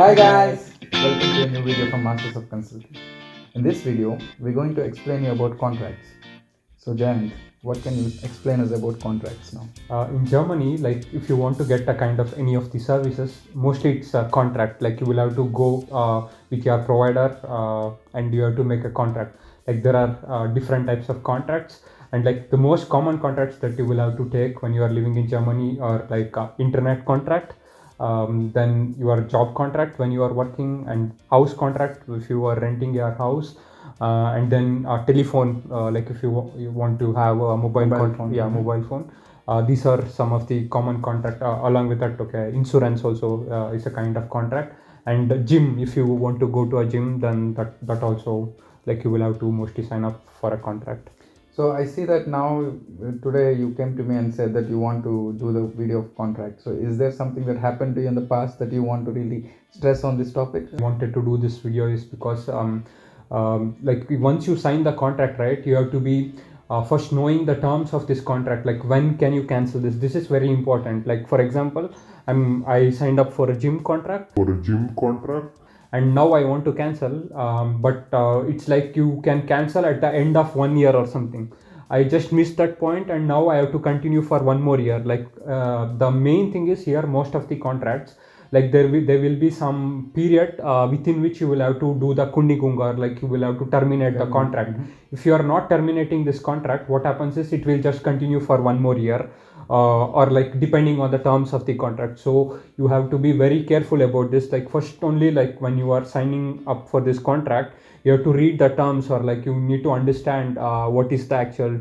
Hi guys, welcome to a new video from Masters of Consulting. In this video, we're going to explain you about contracts. So Jayant, what can you explain us about contracts now? In Germany, like if you want to get a kind of any of the services, mostly it's a contract. Like you will have to go with your provider and you have to make a contract. Like there are different types of contracts, and like the most common contracts that you will have to take when you are living in Germany are like internet contract, then your job contract when you are working, and house contract if you are renting your house, and then telephone, like if you want to have a Mobile phone, mobile phone. These are some of the common contract. Along with that, okay, insurance also is a kind of contract, and gym, if you want to go to a gym, then that also, like you will have to mostly sign up for a contract. So I see that now today you came to me and said that you want to do the video of contract. So is there something that happened to you in the past that you want to really stress on this topic? I wanted to do this video is because like once you sign the contract, right, you have to be first knowing the terms of this contract. Like when can you cancel this is very important. Like for example, I signed up for a gym contract, and now I want to cancel, but it's like you can cancel at the end of 1 year or something. I just missed that point, and now I have to continue for one more year. Like the main thing is here, most of the contracts, like there will be some period within which you will have to do the kundigung, or like you will have to terminate the contract. If you are not terminating this contract, what happens is it will just continue for one more year, or like depending on the terms of the contract. So you have to be very careful about this. Like first only, like when you are signing up for this contract, you have to read the terms, or like you need to understand what is the actual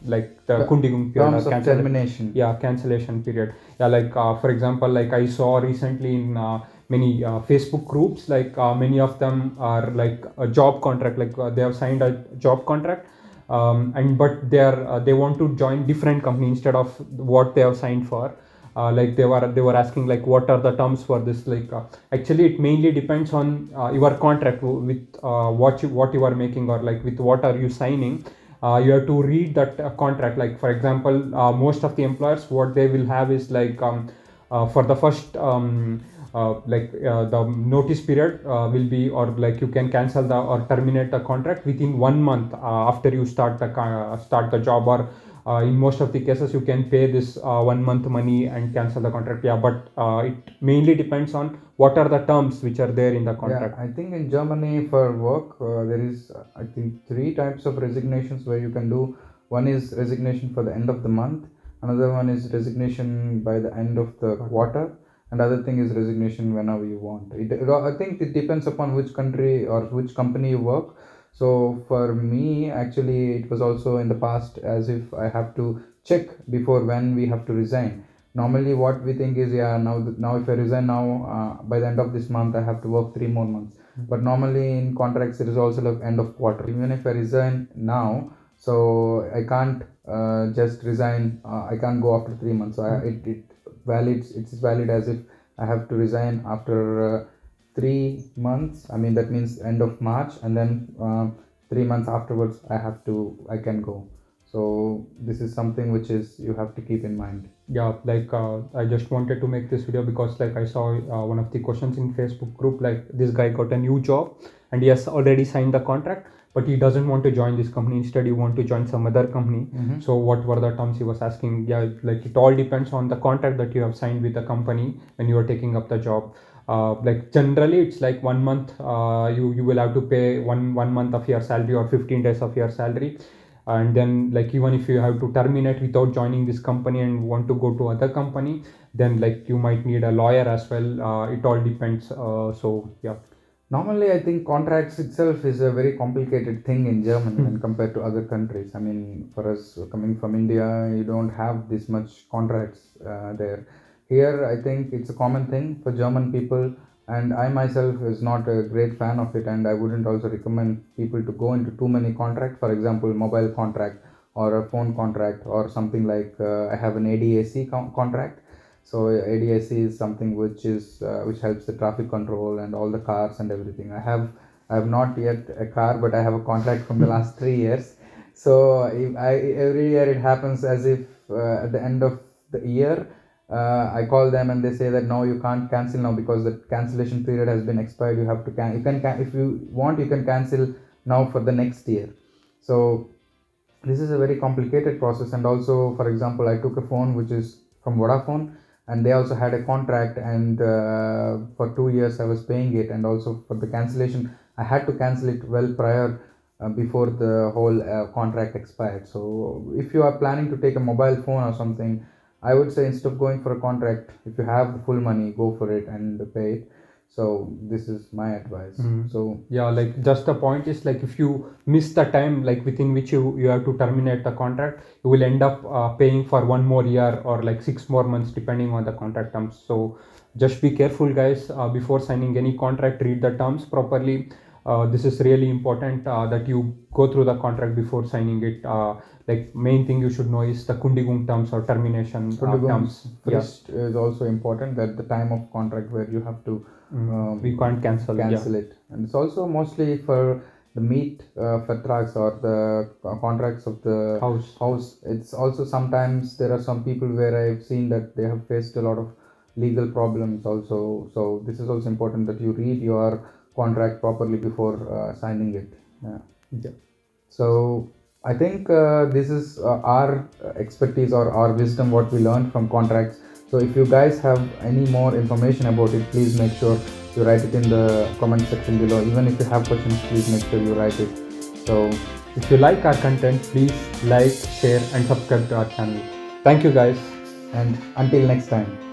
like the kundigung period, Terms of termination. Cancellation period. Like for example, like I saw recently in many Facebook groups, like many of them are like a job contract, like they have signed a job contract, and but they want to join different company instead of what they have signed for. Like they were asking like what are the terms for this. Like actually it mainly depends on your contract with what you are making, or like with what are you signing. You have to read that contract. Like for example, most of the employers, what they will have is like for the first the notice period will be, or like you can cancel the or terminate the contract within 1 month after you start the job, or in most of the cases you can pay this 1 month money and cancel the contract. But it mainly depends on what are the terms which are there in the contract. I think in Germany for work there is I think 3 types of resignations where you can do. One is resignation for the end of the month, another one is resignation by the end of the quarter, and other thing is resignation whenever you want. I think it depends upon which country or which company you work. So for me, actually, it was also in the past as if I have to check before when we have to resign. Normally, what we think is, now if I resign now, by the end of this month, I have to work 3 more months. But normally in contracts, it is also like end of quarter. Even if I resign now, so I can't just resign. I can't go after 3 months. So it's valid as if I have to resign after 3 months. I mean that means end of March, and then 3 months afterwards I can go. So this is something which is you have to keep in mind. Like I just wanted to make this video because like I saw one of the questions in Facebook group, like this guy got a new job and he has already signed the contract, but he doesn't want to join this company. Instead he want to join some other company. So what were the terms he was asking? Like it all depends on the contract that you have signed with the company when you are taking up the job. Like generally it's like 1 month, you will have to pay one month of your salary or 15 days of your salary. And then like even if you have to terminate without joining this company and want to go to other company, then like you might need a lawyer as well. It all depends. Normally, I think contracts itself is a very complicated thing in Germany when compared to other countries. I mean, for us coming from India, you don't have this much contracts there. Here, I think it's a common thing for German people, and I myself is not a great fan of it, and I wouldn't also recommend people to go into too many contracts. For example, mobile contract or a phone contract or something like I have an ADAC contract. So ADAC is something which helps the traffic control and all the cars and everything. I have not yet a car, but I have a contract from the last 3 years. So every year it happens as if at the end of the year I call them and they say that no, you can't cancel now because the cancellation period has been expired. You have to you can if you want, you can cancel now for the next year. So this is a very complicated process. And also, for example, I took a phone which is from Vodafone, and they also had a contract, and for 2 years I was paying it, and also for the cancellation I had to cancel it well prior, before the whole contract expired. So if you are planning to take a mobile phone or something, I would say instead of going for a contract, if you have the full money, go for it and pay it. So this is my advice. So Yeah, like just the point is like if you miss the time like within which you have to terminate the contract, you will end up paying for 1 more year or like 6 more months depending on the contract terms. So just be careful, guys, before signing any contract. Read the terms properly. This is really important that you go through the contract before signing it. Like main thing you should know is the kundigung terms or termination terms. Yeah. first is also important, that the time of contract where you have to We can't cancel. cancel it. And it's also mostly for the meat vertrags or the contracts of the House. It's also sometimes there are some people where I've seen that they have faced a lot of legal problems also. So this is also important that you read your contract properly before signing it. Yeah. So I think this is our expertise or our wisdom, what we learned from contracts. So if you guys have any more information about it, please make sure you write it in the comment section below. Even if you have questions, please make sure you write it. So If you like our content, please like, share, and subscribe to our channel. Thank you, guys. and until next time.